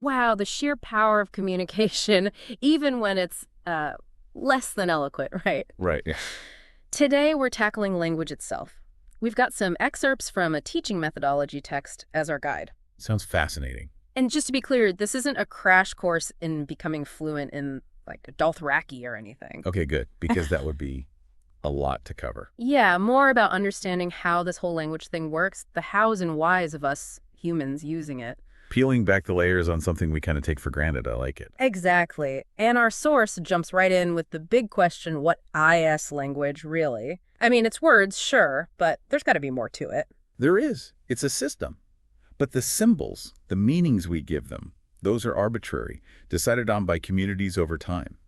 wow, the sheer power of communication, even when it's less than eloquent, right? Right. Yeah. Today, we're tackling language itself. We've got some excerpts from a teaching methodology text as our guide. Sounds fascinating. And just to be clear, this isn't a crash course in becoming fluent in, like, Dothraki or anything. Okay, good, because that would be a lot to cover. Yeah, more about understanding how this whole language thing works, the hows and whys of us humans using it. Peeling back the layers on something we kind of take for granted. I like it. Exactly. And our source jumps right in with the big question, what is language really? I mean, it's words, sure, but there's got to be more to it. There is. It's a system. But the symbols, the meanings we give them, those are arbitrary, decided on by communities over time.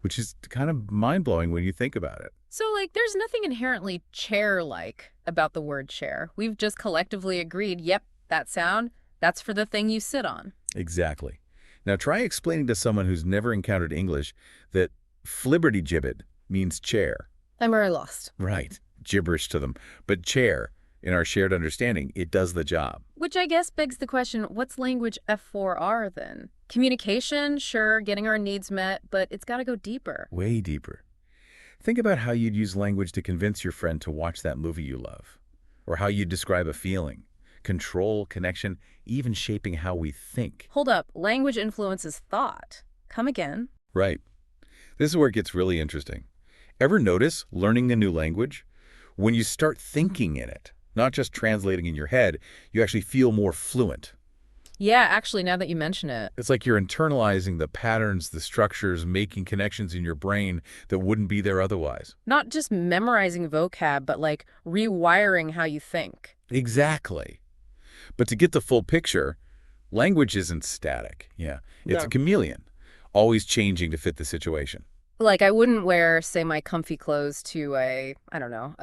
Which is kind of mind-blowing when you think about it. So, like, there's nothing inherently chair-like about the word chair. We've just collectively agreed, yep, that sound, that's for the thing you sit on. Exactly. Now try explaining to someone who's never encountered English that flibbertigibbet means chair. I'm very lost. Right. Gibberish to them. But chair, in our shared understanding, it does the job. Which I guess begs the question, what's language F4R then? Communication, sure, getting our needs met, but it's got to go deeper. Way deeper. Think about how you'd use language to convince your friend to watch that movie you love. Or how you'd describe a feeling. Control, connection, even shaping how we think. Hold up, language influences thought. Come again. Right. This is where it gets really interesting. Ever notice learning a new language? When you start thinking in it, not just translating in your head, you actually feel more fluent. Yeah, actually, now that you mention it. It's like you're internalizing the patterns, the structures, making connections in your brain that wouldn't be there otherwise. Not just memorizing vocab, but like rewiring how you think. Exactly. But to get the full picture, language isn't static. Yeah, it's a chameleon, always changing to fit the situation. Like, I wouldn't wear, say, my comfy clothes to a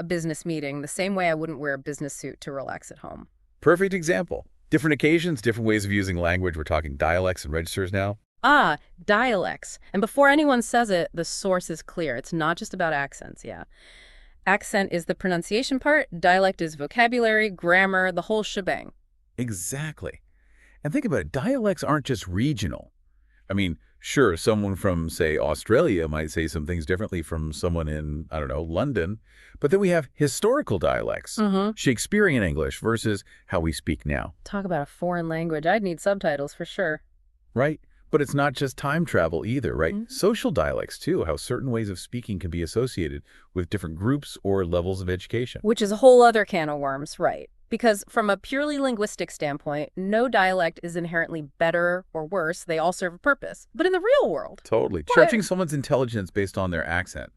business meeting the same way I wouldn't wear a business suit to relax at home. Perfect example. Different occasions, different ways of using language. We're talking dialects and registers now. Ah, dialects. And before anyone says it, the source is clear. It's not just about accents, yeah. Accent is the pronunciation part, dialect is vocabulary, grammar, the whole shebang. Exactly. And think about it, dialects aren't just regional. I mean, sure, someone from, say, Australia might say some things differently from someone in, I don't know, London. But then we have historical dialects, Shakespearean English versus how we speak now. Talk about a foreign language. I'd need subtitles for sure. Right? But it's not just time travel either, right? Social dialects, too, how certain ways of speaking can be associated with different groups or levels of education. Which is a whole other can of worms, right? Because from a purely linguistic standpoint, no dialect is inherently better or worse. They all serve a purpose. But in the real world... Totally. Judging someone's intelligence based on their accent,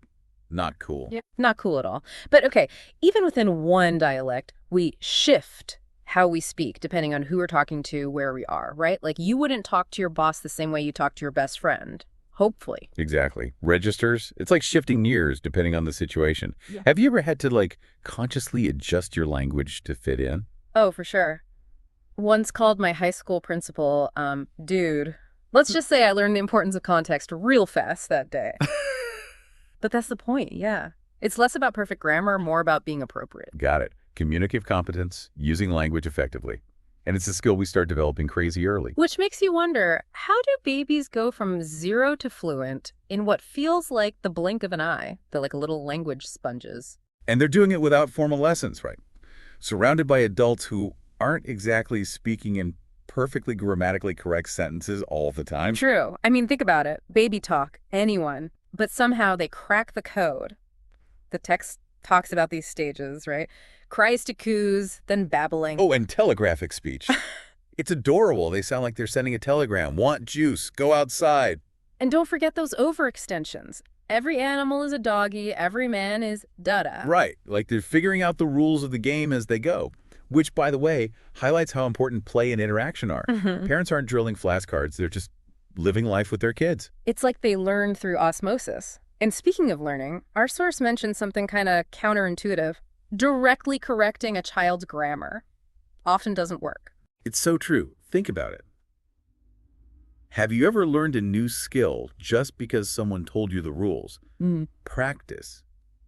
not cool. Yeah, not cool at all. But okay, even within one dialect, we shift how we speak depending on who we're talking to, where we are, right? Like, you wouldn't talk to your boss the same way you talk to your best friend. Hopefully. Exactly. Registers, it's like shifting gears depending on the situation. Yeah. Have you ever had to, like, consciously adjust your language to fit in? Oh, for sure. Once called my high school principal, dude. Let's just say I learned the importance of context real fast that day. But that's the point, yeah. It's less about perfect grammar, more about being appropriate. Got it. Communicative competence, using language effectively. And it's a skill we start developing crazy early. Which makes you wonder, how do babies go from 0 to fluent in what feels like the blink of an eye? They're like little language sponges. And they're doing it without formal lessons, right? Surrounded by adults who aren't exactly speaking in perfectly grammatically correct sentences all the time. True. I mean, think about it. Baby talk, anyone. But somehow they crack the code. The text talks about these stages, right? Cries to coos, then babbling. Oh, and telegraphic speech. It's adorable. They sound like they're sending a telegram. Want juice, go outside. And don't forget those overextensions. Every animal is a doggy, every man is da-da. Right, like they're figuring out the rules of the game as they go. Which, by the way, highlights how important play and interaction are. Parents aren't drilling flashcards, they're just living life with their kids. It's like they learn through osmosis. And speaking of learning, our source mentioned something kind of counterintuitive. Directly correcting a child's grammar often doesn't work. It's so true. Think about it. Have you ever learned a new skill just because someone told you the rules? Practice.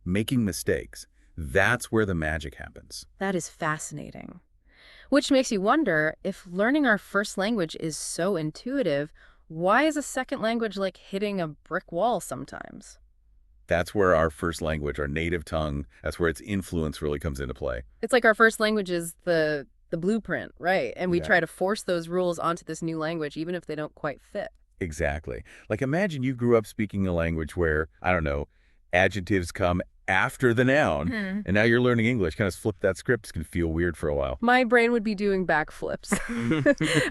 Making mistakes. That's where the magic happens. That is fascinating. Which makes you wonder, if learning our first language is so intuitive, why is a second language like hitting a brick wall sometimes? That's where our first language, our native tongue, that's where its influence really comes into play. It's like our first language is the blueprint, right? And we Yeah. try to force those rules onto this new language, even if they don't quite fit. Exactly. Like imagine you grew up speaking a language where, I don't know, adjectives come after the noun, Hmm. and now you're learning English. Kind of flip that script. It can feel weird for a while. My brain would be doing backflips.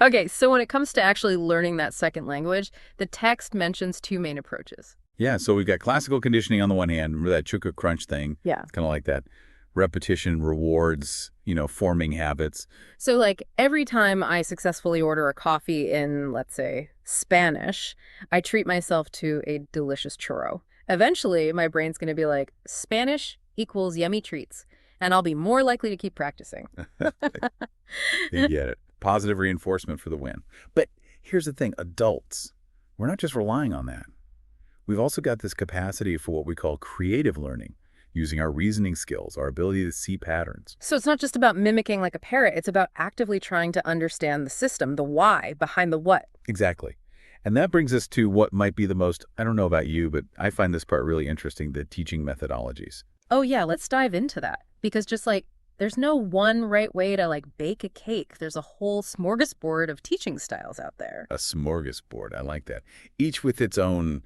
Okay, so when it comes to actually learning that second language, the text mentions two main approaches. Yeah, so we've got classical conditioning on the one hand. Remember that Chukka crunch thing? Yeah. It's kind of like that. Repetition rewards, forming habits. So, like, every time I successfully order a coffee in, let's say, Spanish, I treat myself to a delicious churro. Eventually, my brain's going to be like, Spanish equals yummy treats, and I'll be more likely to keep practicing. You get it. Positive reinforcement for the win. But here's the thing, adults, we're not just relying on that. We've also got this capacity for what we call creative learning, using our reasoning skills, our ability to see patterns. So it's not just about mimicking like a parrot, it's about actively trying to understand the system, the why behind the what. Exactly. And that brings us to what might be the most, I don't know about you, but I find this part really interesting, the teaching methodologies. Oh yeah, let's dive into that. Because just like there's no one right way to like bake a cake. There's a whole smorgasbord of teaching styles out there. A smorgasbord, I like that. Each with its own,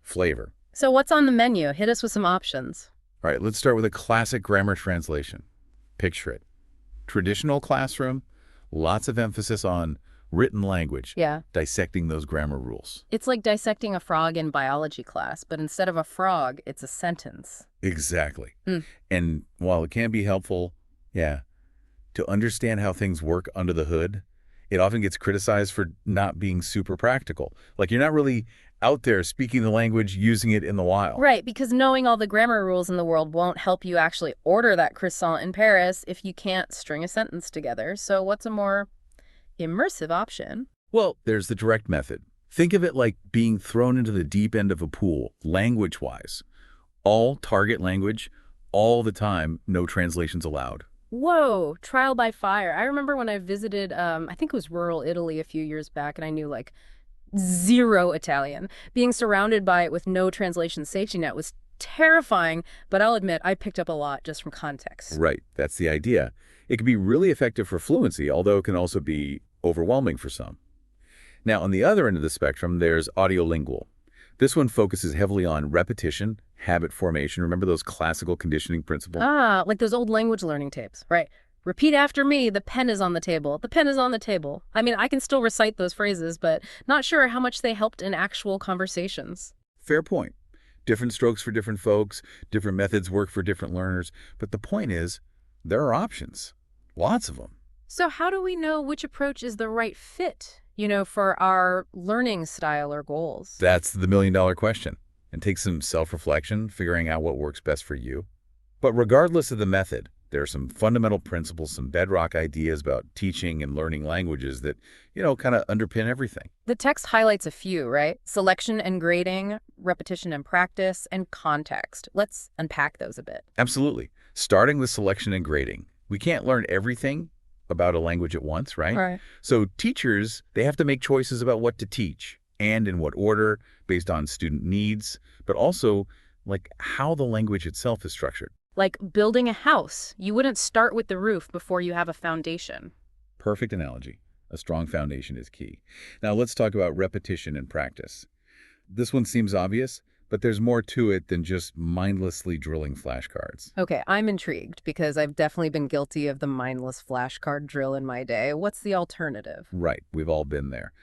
flavor. So what's on the menu? Hit us with some options. All right, let's start with a classic grammar translation. Picture it. Traditional classroom, lots of emphasis on written language, Yeah. dissecting those grammar rules. It's like dissecting a frog in biology class, but instead of a frog, it's a sentence. Exactly. Mm. And while it can be helpful, to understand how things work under the hood, it often gets criticized for not being super practical. Like you're not really out there speaking the language, using it in the wild. Right, because knowing all the grammar rules in the world won't help you actually order that croissant in Paris if you can't string a sentence together. So what's a more immersive option? Well, there's the direct method. Think of it like being thrown into the deep end of a pool, language-wise. All target language, all the time, no translations allowed. Whoa, trial by fire. I remember when I visited, I think it was rural Italy a few years back, and I knew like zero Italian. Being surrounded by it with no translation safety net was terrifying, but I'll admit I picked up a lot just from context. Right, that's the idea. It can be really effective for fluency, although it can also be overwhelming for some. Now, on the other end of the spectrum, there's audiolingual. This one focuses heavily on repetition, habit formation. Remember those classical conditioning principles? Ah, like those old language learning tapes, right? Repeat after me, the pen is on the table. The pen is on the table. I mean, I can still recite those phrases, but not sure how much they helped in actual conversations. Fair point. Different strokes for different folks, different methods work for different learners. But the point is, there are options. Lots of them. So how do we know which approach is the right fit, for our learning style or goals? That's the million-dollar question. And take some self-reflection, figuring out what works best for you. But regardless of the method, there are some fundamental principles, some bedrock ideas about teaching and learning languages that, kind of underpin everything. The text highlights a few, right? Selection and grading, repetition and practice, and context. Let's unpack those a bit. Absolutely. Starting with selection and grading. We can't learn everything about a language at once, right? Right. So teachers, they have to make choices about what to teach and in what order based on student needs, but also like how the language itself is structured. Like building a house. You wouldn't start with the roof before you have a foundation. Perfect analogy. A strong foundation is key. Now let's talk about repetition and practice. This one seems obvious, but there's more to it than just mindlessly drilling flashcards. Okay, I'm intrigued because I've definitely been guilty of the mindless flashcard drill in my day. What's the alternative? Right, we've all been there.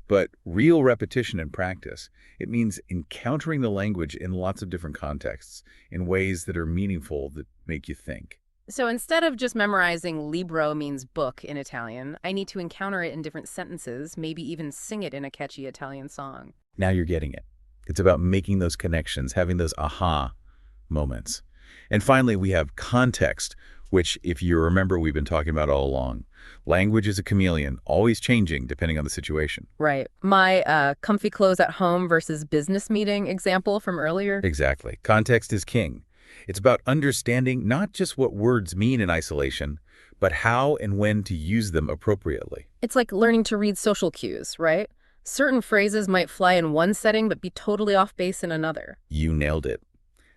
But real repetition and practice, it means encountering the language in lots of different contexts, in ways that are meaningful, that make you think. So instead of just memorizing libro means book in Italian, I need to encounter it in different sentences, maybe even sing it in a catchy Italian song. Now you're getting it. It's about making those connections, having those aha moments. And finally, we have context, which, if you remember, we've been talking about all along. Language is a chameleon, always changing depending on the situation. Right. My comfy clothes at home versus business meeting example from earlier. Exactly. Context is king. It's about understanding not just what words mean in isolation, but how and when to use them appropriately. It's like learning to read social cues, right? Certain phrases might fly in one setting but be totally off base in another. You nailed it.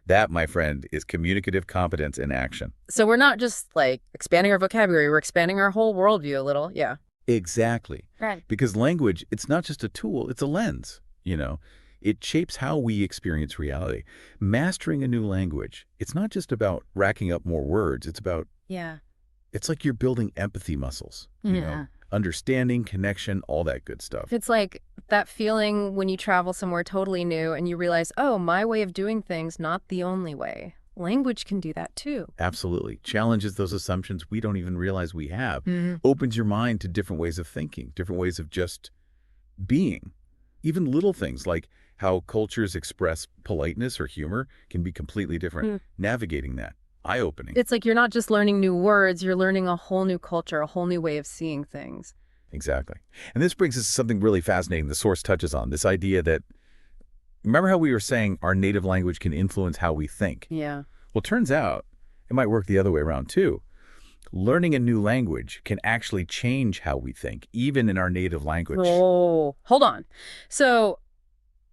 That, my friend, is communicative competence in action. So we're not just like expanding our vocabulary, we're expanding our whole worldview a little. Yeah. Exactly. Right. Because language, it's not just a tool, it's a lens, It shapes how we experience reality. Mastering a new language, it's not just about racking up more words, Yeah. it's like you're building empathy muscles, understanding, connection, all that good stuff. It's like that feeling when you travel somewhere totally new and you realize, oh, my way of doing things, not the only way. Language can do that too. Absolutely. Challenges those assumptions we don't even realize we have. Mhm. Opens your mind to different ways of thinking, different ways of just being. Even little things like how cultures express politeness or humor can be completely different. Mm. Navigating that, eye-opening. It's like you're not just learning new words, you're learning a whole new culture, a whole new way of seeing things. Exactly. And this brings us to something really fascinating the source touches on, this idea that, remember how we were saying our native language can influence how we think? Yeah. Well, turns out it might work the other way around too. Learning a new language can actually change how we think, even in our native language. Oh, hold on. So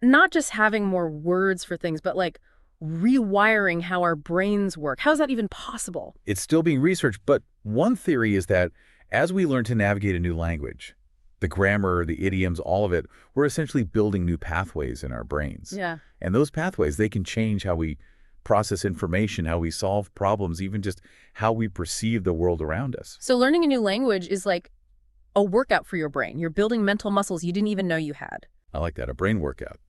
not just having more words for things, but like rewiring how our brains work. How is that even possible? It's still being researched, but one theory is that as we learn to navigate a new language, the grammar, the idioms, all of it, we're essentially building new pathways in our brains. Yeah. And those pathways, they can change how we process information, how we solve problems, even just how we perceive the world around us. So learning a new language is like a workout for your brain. You're building mental muscles you didn't even know you had. I like that, a brain workout.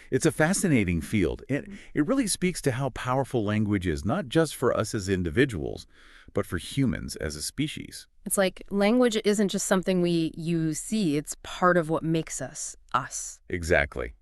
It's a fascinating field. It really speaks to how powerful language is, not just for us as individuals, but for humans as a species. It's like language isn't just something you see, it's part of what makes us, us. Exactly.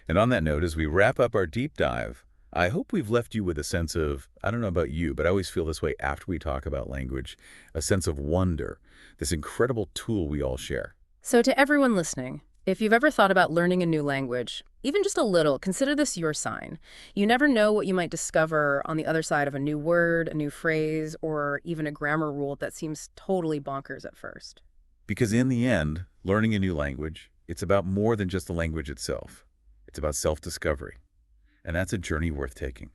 And on that note, as we wrap up our deep dive, I hope we've left you with a sense of, I don't know about you, but I always feel this way after we talk about language, a sense of wonder, this incredible tool we all share. So to everyone listening, if you've ever thought about learning a new language, even just a little, consider this your sign. You never know what you might discover on the other side of a new word, a new phrase, or even a grammar rule that seems totally bonkers at first. Because in the end, learning a new language, it's about more than just the language itself. It's about self-discovery. And that's a journey worth taking.